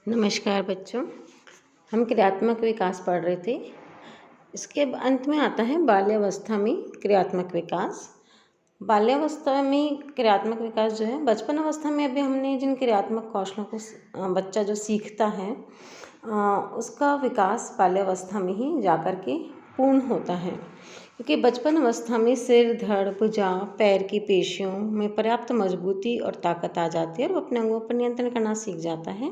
नमस्कार बच्चों। हम क्रियात्मक विकास पढ़ रहे थे। इसके अंत में आता है बाल्यावस्था में क्रियात्मक विकास। बाल्यावस्था में क्रियात्मक विकास जो है, बचपन अवस्था में अभी हमने जिन क्रियात्मक कौशलों को बच्चा जो सीखता है उसका विकास बाल्यावस्था में ही जाकर के पूर्ण होता है। क्योंकि बचपन अवस्था में सिर, धड़, भुजा, पैर की पेशियों में पर्याप्त मजबूती और ताकत आ जाती है और वो अपने अंगों पर नियंत्रण करना सीख जाता है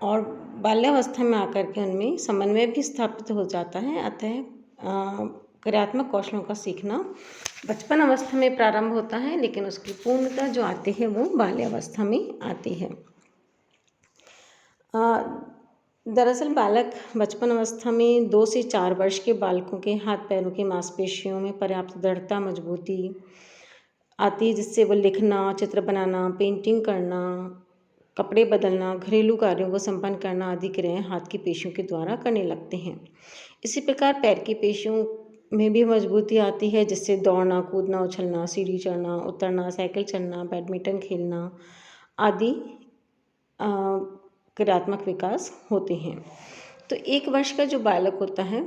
और बाल्यावस्था में आकर के उनमें समन्वय भी स्थापित हो जाता है। अतः क्रियात्मक कौशलों का सीखना बचपन अवस्था में प्रारंभ होता है, लेकिन उसकी पूर्णता जो आती है वो बाल्यावस्था में आती है। दरअसल बालक बचपन अवस्था में 2 से 4 वर्ष के बालकों के हाथ पैरों की मांसपेशियों में पर्याप्त दृढ़ता, मजबूती आती है, जिससे वो लिखना, चित्र बनाना, पेंटिंग करना, कपड़े बदलना, घरेलू कार्यों को संपन्न करना आदि क्रियाएं हाथ की पेशियों के द्वारा करने लगते हैं। इसी प्रकार पैर की पेशियों में भी मजबूती आती है, जिससे दौड़ना, कूदना, उछलना, सीढ़ी चढ़ना, उतरना, साइकिल चलना, बैडमिंटन खेलना आदि क्रियात्मक विकास होते हैं। तो 1 वर्ष का जो बालक होता है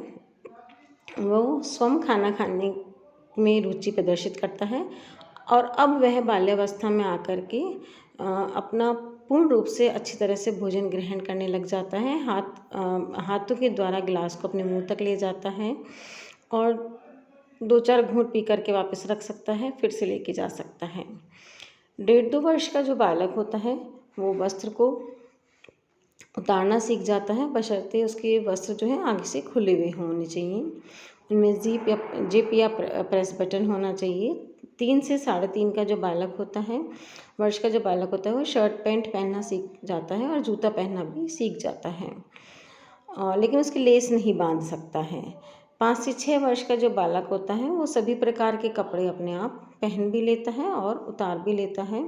वो स्वयं खाना खाने में रुचि प्रदर्शित करता है और अब वह बाल्यावस्था में आकर के अपना पूर्ण रूप से अच्छी तरह से भोजन ग्रहण करने लग जाता है। हाथों के द्वारा गिलास को अपने मुंह तक ले जाता है और 2-4 घूंट पी करके वापस रख सकता है, फिर से लेके जा सकता है। 1.5-2 वर्ष का जो बालक होता है वो वस्त्र को उतारना सीख जाता है, बशर्ते उसके वस्त्र जो है आगे से खुले हुए होने चाहिए। उनमें जिप या प्रेस बटन होना चाहिए। 3 से 3.5 का जो बालक होता है, वर्ष का जो बालक होता है, वो शर्ट पैंट पहनना सीख जाता है और जूता पहनना भी सीख जाता है, लेकिन उसकी लेस नहीं बांध सकता है। 5 से 6 वर्ष का जो बालक होता है वो सभी प्रकार के कपड़े अपने आप पहन भी लेता है और उतार भी लेता है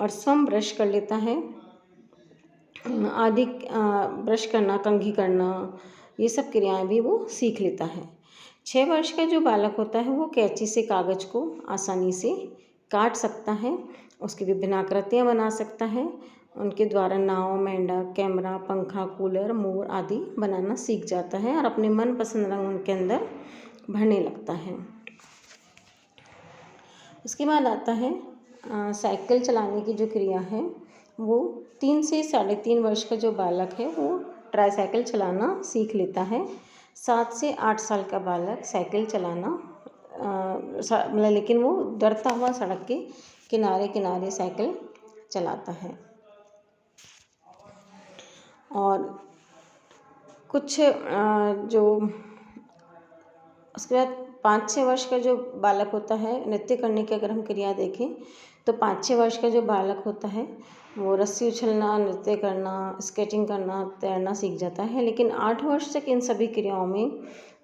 और स्वयं ब्रश कर लेता है आदि। ब्रश करना, कंघी करना, ये सब क्रियाएं भी वो सीख लेता है। 6 वर्ष का जो बालक होता है वो कैंची से कागज़ को आसानी से काट सकता है, उसकी विभिन्न आकृतियाँ बना सकता है। उनके द्वारा नाव, मेंढक, कैमरा, पंखा, कूलर, मोर आदि बनाना सीख जाता है और अपने मनपसंद रंग उनके अंदर भरने लगता है। उसके बाद आता है साइकिल चलाने की जो क्रिया है, वो 3 से 3.5 वर्ष का जो बालक है वो ट्राईसाइकिल चलाना सीख लेता है। 7 से 8 साल का बालक साइकिल चलाना लेकिन वो डरता हुआ सड़क के किनारे किनारे साइकिल चलाता है। और कुछ जो उसके बाद 5-6 वर्ष का जो बालक होता है, नृत्य करने की अगर हम क्रिया देखें तो 5-6 वर्ष का जो बालक होता है वो रस्सी उछलना, नृत्य करना, स्केटिंग करना, तैरना सीख जाता है। लेकिन 8 वर्ष तक इन सभी क्रियाओं में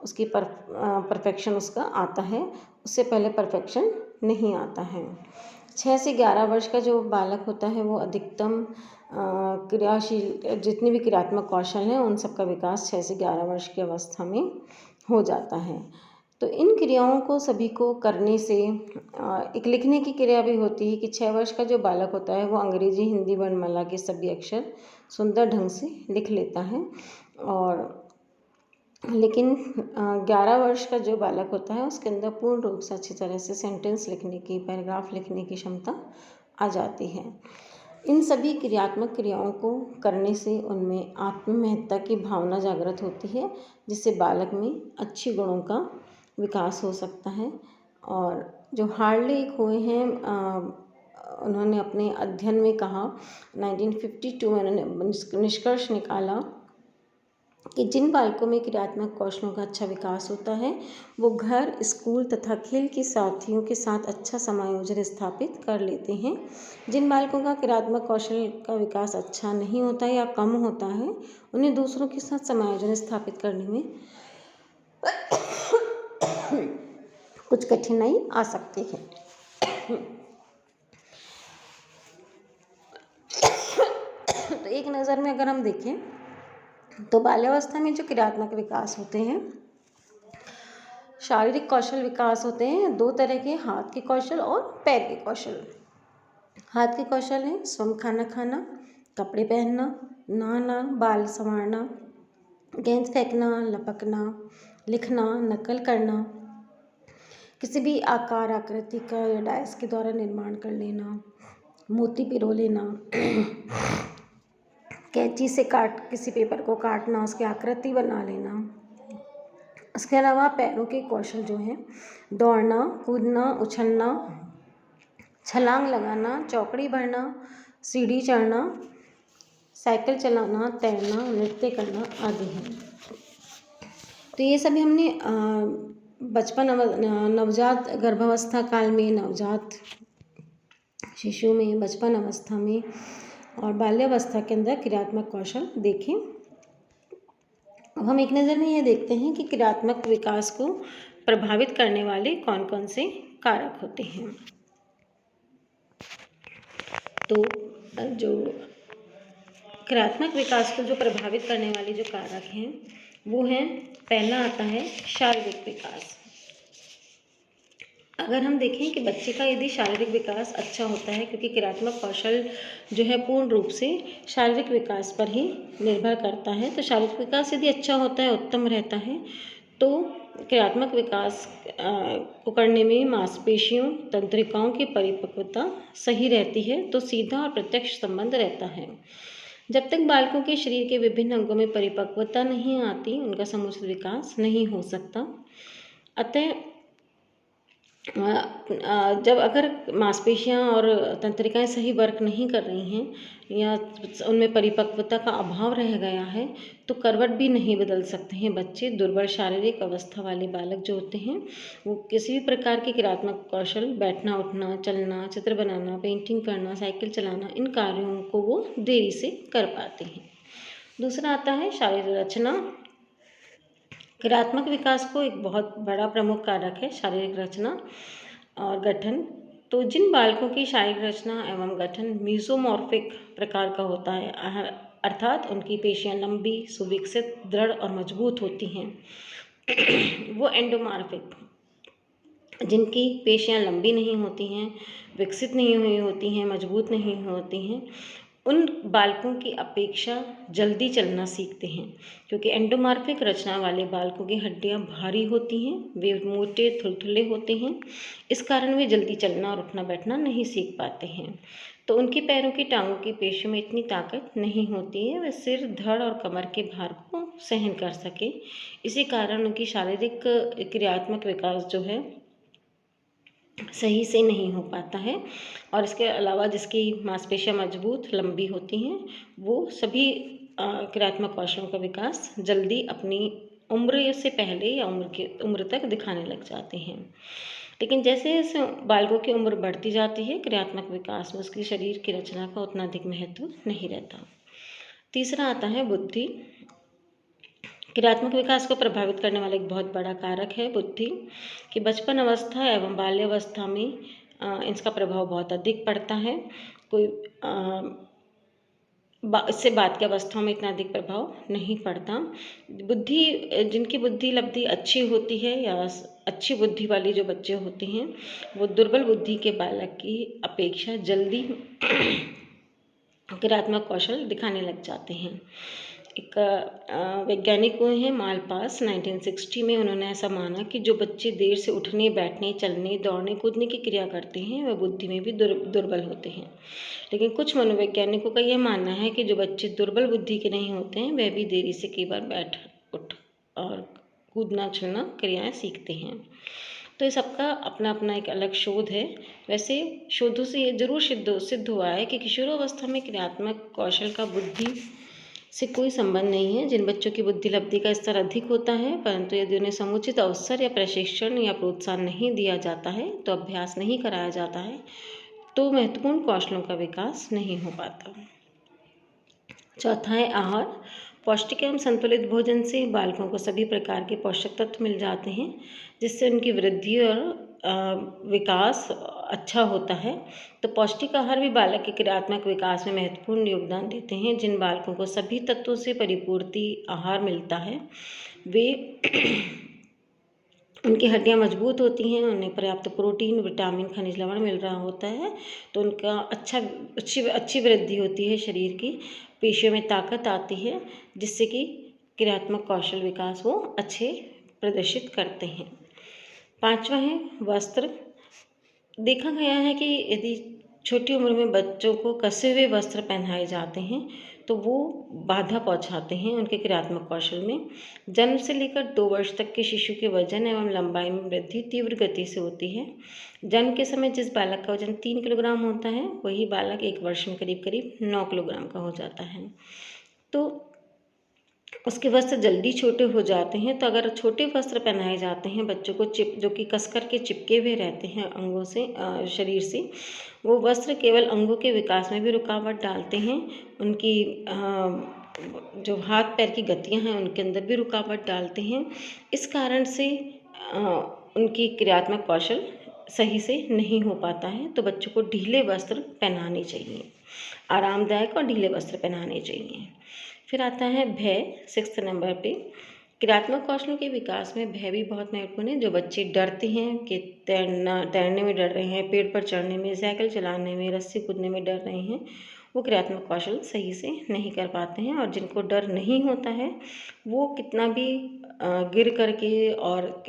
उसकी परफेक्शन उसका आता है, उससे पहले परफेक्शन नहीं आता है। 6 से 11 वर्ष का जो बालक होता है वो अधिकतम क्रियाशील जितनी भी क्रियात्मक कौशल हैं उन सब का विकास 6 से 11 वर्ष की अवस्था में हो जाता है। तो इन क्रियाओं को सभी को करने से एक लिखने की क्रिया भी होती है कि 6 वर्ष का जो बालक होता है वो अंग्रेजी, हिंदी वर्णमाला के सभी अक्षर सुंदर ढंग से लिख लेता है। और लेकिन 11 वर्ष का जो बालक होता है उसके अंदर पूर्ण रूप से अच्छी तरह से सेंटेंस लिखने की, पैराग्राफ लिखने की क्षमता आ जाती है। इन सभी क्रियात्मक क्रियाओं को करने से उनमें आत्ममहत्ता की भावना जागृत होती है, जिससे बालक में अच्छे गुणों का विकास हो सकता है। और जो हार्ले एक हुए हैं, उन्होंने अपने अध्ययन में कहा 1952 में उन्होंने निष्कर्ष निकाला कि जिन बालकों में क्रियात्मक कौशलों का अच्छा विकास होता है वो घर, स्कूल तथा खेल के साथियों के साथ अच्छा समायोजन स्थापित कर लेते हैं। जिन बालकों का क्रियात्मक कौशल का विकास अच्छा नहीं होता या कम होता है, उन्हें दूसरों के साथ समायोजन स्थापित करने में कुछ कठिनाई आ सकती है। तो एक नज़र में अगर हम देखें तो बाल्यावस्था में जो क्रियात्मक विकास होते हैं, शारीरिक कौशल विकास होते हैं 2 तरह के, हाथ के कौशल और पैर के कौशल। हाथ के कौशल हैं स्वयं खाना खाना, कपड़े पहनना, नहाना, बाल संवारना, गेंद फेंकना, लपकना, लिखना, नकल करना, किसी भी आकार आकृति का या डायस के द्वारा निर्माण कर लेना, मोती पिरो लेना, कैंची से किसी पेपर को काटना, उसकी आकृति बना लेना। इसके अलावा पैरों के कौशल जो हैं, दौड़ना, कूदना, उछलना, छलांग लगाना, चौकड़ी भरना, सीढ़ी चढ़ना, साइकिल चलाना, तैरना, नृत्य करना आदि हैं। तो ये सभी हमने बचपन नवजात गर्भावस्था काल में, नवजात शिशु में, बचपन अवस्था में और बाल्यावस्था के अंदर क्रियात्मक कौशल देखें। अब हम एक नज़र में ये देखते हैं कि क्रियात्मक विकास को प्रभावित करने वाले कौन कौन से कारक होते हैं। तो जो क्रियात्मक विकास को जो प्रभावित करने वाले जो कारक हैं वो हैं, पहला आता है शारीरिक विकास। अगर हम देखें कि बच्चे का यदि शारीरिक विकास अच्छा होता है, क्योंकि क्रियात्मक कौशल जो है पूर्ण रूप से शारीरिक विकास पर ही निर्भर करता है, तो शारीरिक विकास यदि अच्छा होता है, उत्तम रहता है, तो क्रियात्मक विकास को करने में मांसपेशियों, तंत्रिकाओं की परिपक्वता सही रहती है, तो सीधा और प्रत्यक्ष संबंध रहता है। जब तक बालकों के शरीर के विभिन्न अंगों में परिपक्वता नहीं आती, उनका समुचित विकास नहीं हो सकता। अतः जब अगर मांसपेशियां और तंत्रिकाएं सही वर्क नहीं कर रही हैं या उनमें परिपक्वता का अभाव रह गया है, तो करवट भी नहीं बदल सकते हैं बच्चे। दुर्बल शारीरिक अवस्था वाले बालक जो होते हैं वो किसी भी प्रकार के क्रियात्मक कौशल, बैठना, उठना, चलना, चित्र बनाना, पेंटिंग करना, साइकिल चलाना, इन कार्यों को वो देरी से कर पाते हैं। दूसरा आता है शारीरिक रचना। क्रियात्मक विकास को एक बहुत बड़ा प्रमुख कारक है शारीरिक रचना और गठन। तो जिन बालकों की शारीरिक रचना एवं गठन मीजोमॉर्फिक प्रकार का होता है, अर्थात उनकी पेशियां लंबी, सुविकसित, दृढ़ और मजबूत होती हैं, वो एंडोमॉर्फिक, जिनकी पेशियां लंबी नहीं होती हैं, विकसित नहीं हुई होती हैं, मजबूत नहीं होती हैं, उन बालकों की अपेक्षा जल्दी चलना सीखते हैं, क्योंकि एंडोमॉर्फिक रचना वाले बालकों की हड्डियां भारी होती हैं, वे मोटे थुलथुले होते हैं, इस कारण वे जल्दी चलना और उठना बैठना नहीं सीख पाते हैं। तो उनके पैरों की, टांगों की पेशियों में इतनी ताकत नहीं होती है, वे सिर, धड़ और कमर के भार को सहन कर सके। इसी कारण उनकी शारीरिक क्रियात्मक विकास जो है सही से नहीं हो पाता है। और इसके अलावा जिसकी मांसपेशियां मजबूत, लंबी होती हैं, वो सभी क्रियात्मक कौशलों का विकास जल्दी अपनी उम्र से पहले या उम्र तक दिखाने लग जाते हैं। लेकिन जैसे जैसे बालकों की उम्र बढ़ती जाती है, क्रियात्मक विकास में उसके शरीर की रचना का उतना अधिक महत्व नहीं रहता। तीसरा आता है बुद्धि। क्रियात्मक विकास को प्रभावित करने वाला एक बहुत बड़ा कारक है बुद्धि, कि बचपन अवस्था एवं बाल्यावस्था में इसका प्रभाव बहुत अधिक पड़ता है। कोई इससे बाद की अवस्थाओं में इतना अधिक प्रभाव नहीं पड़ता। जिनकी बुद्धि लब्धि अच्छी होती है या अच्छी बुद्धि वाली जो बच्चे होते हैं, वो दुर्बल बुद्धि के बालक की अपेक्षा जल्दी क्रियात्मक कौशल दिखाने लग जाते हैं। एक वैज्ञानिक हुए हैं मालपास, 1960 में उन्होंने ऐसा माना कि जो बच्चे देर से उठने, बैठने, चलने, दौड़ने, कूदने की क्रिया करते हैं, वह बुद्धि में भी दुर्बल होते हैं। लेकिन कुछ मनोवैज्ञानिकों का यह मानना है कि जो बच्चे दुर्बल बुद्धि के नहीं होते हैं, वह भी देरी से कई बार बैठ, उठ और कूदना, चलना क्रियाएं सीखते हैं। तो इस सबका अपना अपना एक अलग शोध है। वैसे शोधों से ये जरूर सिद्ध हुआ है कि किशोरावस्था में क्रियात्मक कौशल का बुद्धि से कोई संबंध नहीं है। जिन बच्चों की बुद्धि लब्धि का स्तर अधिक होता है, परंतु यदि उन्हें समुचित अवसर या प्रशिक्षण या प्रोत्साहन नहीं दिया जाता है, तो अभ्यास नहीं कराया जाता है, तो महत्वपूर्ण कौशलों का विकास नहीं हो पाता। चौथा है आहार। पौष्टिक एवं संतुलित भोजन से बालकों को सभी प्रकार के पोषक तत्व मिल जाते हैं, जिससे उनकी वृद्धि और विकास अच्छा होता है। तो पौष्टिक आहार भी बालक के क्रियात्मक विकास में महत्वपूर्ण योगदान देते हैं। जिन बालकों को सभी तत्वों से परिपूर्ति आहार मिलता है, वे उनकी हड्डियाँ मजबूत होती हैं, उन्हें पर्याप्त प्रोटीन, विटामिन, खनिज लवण मिल रहा होता है, तो उनका अच्छी अच्छी वृद्धि होती है शरीर की, पेशियों में ताकत आती है, जिससे कि क्रियात्मक कौशल विकास वो अच्छे प्रदर्शित करते हैं। 5वां है वस्त्र। देखा गया है कि यदि छोटी उम्र में बच्चों को कसे हुए वस्त्र पहनाए जाते हैं तो वो बाधा पहुंचाते हैं उनके क्रियात्मक कौशल में। जन्म से लेकर 2 वर्ष तक के शिशु के वजन एवं लंबाई में वृद्धि तीव्र गति से होती है। जन्म के समय जिस बालक का वजन 3 किलोग्राम होता है वही बालक 1 वर्ष में करीब करीब 9 किलोग्राम का हो जाता है। तो उसके वस्त्र जल्दी छोटे हो जाते हैं, तो अगर छोटे वस्त्र पहनाए जाते हैं बच्चों को जो कि कस कर के चिपके हुए रहते हैं अंगों से, शरीर से, वो वस्त्र केवल अंगों के विकास में भी रुकावट डालते हैं, उनकी जो हाथ पैर की गतियां हैं उनके अंदर भी रुकावट डालते हैं। इस कारण से उनकी क्रियात्मक कौशल सही से नहीं हो पाता है। तो बच्चों को ढीले वस्त्र पहनाने चाहिए, आरामदायक और ढीले वस्त्र पहनाने चाहिए। फिर आता है भय, 6th नंबर पे। क्रियात्मक कौशलों के विकास में भय भी बहुत महत्वपूर्ण है। जो बच्चे डरते हैं कि तैरने में डर रहे हैं, पेड़ पर चढ़ने में, साइकिल चलाने में, रस्सी कूदने में डर रहे हैं, वो क्रियात्मक कौशल सही से नहीं कर पाते हैं। और जिनको डर नहीं होता है वो कितना भी गिर करके और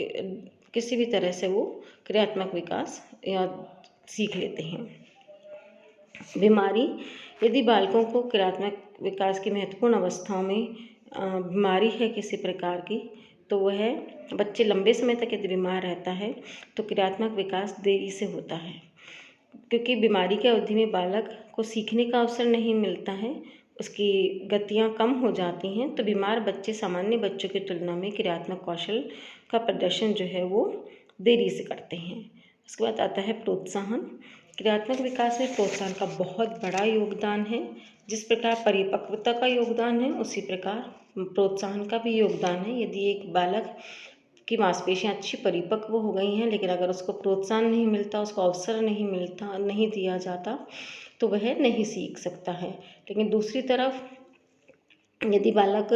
किसी भी तरह से वो क्रियात्मक विकास या सीख लेते हैं। बीमारी, यदि बालकों को क्रियात्मक विकास की महत्वपूर्ण अवस्थाओं में बीमारी है किसी प्रकार की, तो वह बच्चे लंबे समय तक यदि बीमार रहता है तो क्रियात्मक विकास देरी से होता है, क्योंकि बीमारी की अवधि में बालक को सीखने का अवसर नहीं मिलता है, उसकी गतियाँ कम हो जाती हैं। तो बीमार बच्चे सामान्य बच्चों की तुलना में क्रियात्मक कौशल का प्रदर्शन जो है वो देरी से करते हैं। उसके बाद आता है प्रोत्साहन। क्रियात्मक विकास में प्रोत्साहन का बहुत बड़ा योगदान है। जिस प्रकार परिपक्वता का योगदान है उसी प्रकार प्रोत्साहन का भी योगदान है। यदि एक बालक की मांसपेशियाँ अच्छी परिपक्व हो गई हैं लेकिन अगर उसको प्रोत्साहन नहीं मिलता, उसको अवसर नहीं मिलता, नहीं दिया जाता, तो वह नहीं सीख सकता है। लेकिन दूसरी तरफ यदि बालक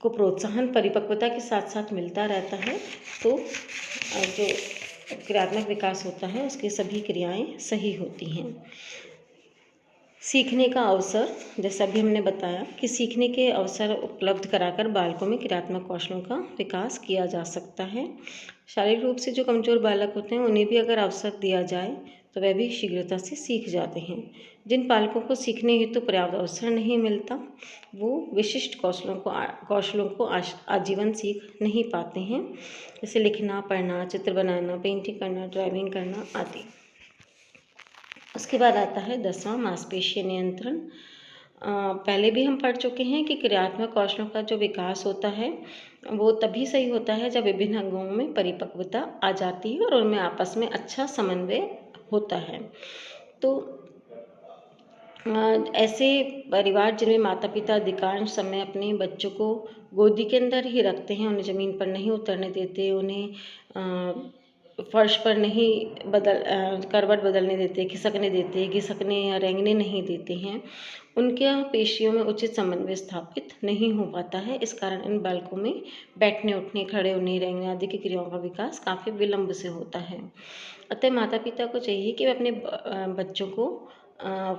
को प्रोत्साहन परिपक्वता के साथ साथ मिलता रहता है तो जो क्रियात्मक विकास होता है उसकी सभी क्रियाएं सही होती हैं। सीखने का अवसर, जैसा भी हमने बताया कि सीखने के अवसर उपलब्ध कराकर बालकों में क्रियात्मक कौशलों का विकास किया जा सकता है। शारीरिक रूप से जो कमज़ोर बालक होते हैं उन्हें भी अगर अवसर दिया जाए तो वह भी शीघ्रता से सीख जाते हैं। जिन बालकों को सीखने हेतु पर्याप्त अवसर नहीं मिलता वो विशिष्ट कौशलों को आजीवन सीख नहीं पाते हैं, जैसे लिखना, पढ़ना, चित्र बनाना, पेंटिंग करना, ड्राइविंग करना आदि। उसके बाद आता है 10वां मांसपेशीय नियंत्रण। पहले भी हम पढ़ चुके हैं कि क्रियात्मक कौशलों का जो विकास होता है वो तभी सही होता है जब विभिन्न अंगों में परिपक्वता आ जाती है और उनमें आपस में अच्छा समन्वय होता है। तो ऐसे परिवार जिनमें माता पिता अधिकांश समय अपने बच्चों को गोदी के अंदर ही रखते हैं, उन्हें ज़मीन पर नहीं उतरने देते, उन्हें फर्श पर नहीं करवट बदलने देते, खिसकने देते, घिसकने या रेंगने नहीं देते हैं, उनके पेशियों में उचित समन्वय स्थापित नहीं हो पाता है। इस कारण इन बालकों में बैठने, उठने, खड़े होने, रेंगने आदि की क्रियाओं का विकास काफ़ी विलंब से होता है। अतः माता पिता को चाहिए कि वे अपने बच्चों को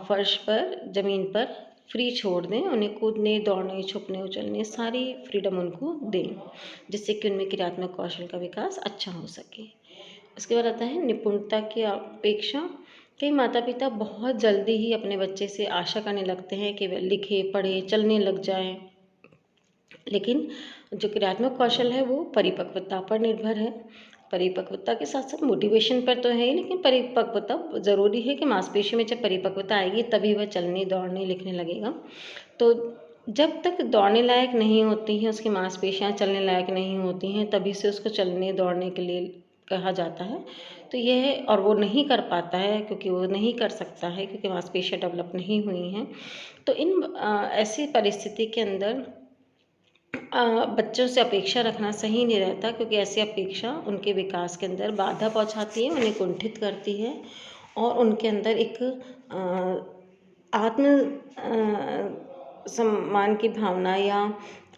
फर्श पर, ज़मीन पर फ्री छोड़ दें, उन्हें कूदने, दौड़ने, छुपने, उछलने सारी फ्रीडम उनको दें, जिससे कि उनमें क्रियात्मक कौशल का विकास अच्छा हो सके। उसके बाद आता है निपुणता की अपेक्षा। कई माता पिता बहुत जल्दी ही अपने बच्चे से आशा करने लगते हैं कि वह लिखे, पढ़े, चलने लग जाए, लेकिन जो क्रियात्मक कौशल है वो परिपक्वता पर निर्भर है। परिपक्वता के साथ साथ मोटिवेशन पर तो है ही, लेकिन परिपक्वता ज़रूरी है कि मांसपेशी में जब परिपक्वता आएगी तभी वह चलने, दौड़ने, लिखने लगेगा। तो जब तक दौड़ने लायक नहीं होती हैं, उसकी मांसपेशियाँ चलने लायक नहीं होती हैं, तभी से उसको चलने दौड़ने के लिए कहा जाता है। तो यह, और वो नहीं कर पाता है क्योंकि वो नहीं कर सकता है क्योंकि मांसपेशियाँ डेवलप नहीं हुई हैं। तो इन ऐसी परिस्थिति के अंदर बच्चों से अपेक्षा रखना सही नहीं रहता, क्योंकि ऐसी अपेक्षा उनके विकास के अंदर बाधा पहुंचाती है, उन्हें कुंठित करती है और उनके अंदर एक आत्म सम्मान की भावना या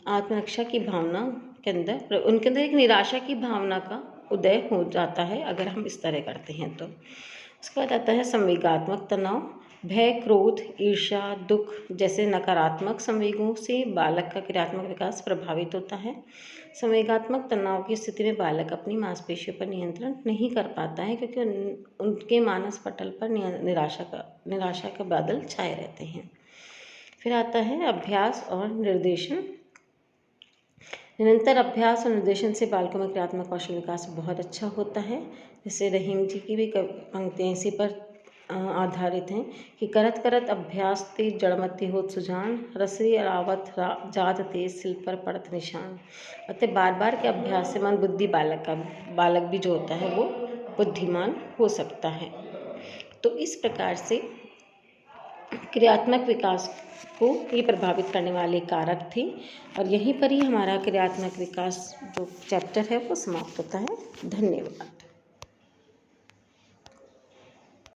आत्मरक्षा की भावना के अंदर उनके अंदर एक निराशा की भावना का उदय हो जाता है अगर हम इस तरह करते हैं तो। उसके बाद आता है संवेगात्मक तनाव। भय, क्रोध, ईर्ष्या, दुख जैसे नकारात्मक संवेगों से बालक का क्रियात्मक विकास प्रभावित होता है। संवेगात्मक तनाव की स्थिति में बालक अपनी मांसपेशियों पर नियंत्रण नहीं कर पाता है क्योंकि उनके मानस पटल पर निराशा के बादल छाए रहते हैं। फिर आता है अभ्यास और निर्देशन। निरंतर अभ्यास और निर्देशन से बालकों में क्रियात्मक कौशल विकास बहुत अच्छा होता है। जैसे रहीम जी की भी पंक्तियाँ इसी पर आधारित हैं कि करत करत अभ्यास ते जड़मति होत सुजान, रसरी अरावत जात तेज सिल पर पड़त निशान। अतः बार बार के अभ्यास से मन बुद्धि बालक भी जो होता है वो बुद्धिमान हो सकता है। तो इस प्रकार से क्रियात्मक विकास को ये प्रभावित करने वाले कारक थे और यहीं पर ही हमारा क्रियात्मक विकास जो चैप्टर है वो समाप्त होता है। धन्यवाद।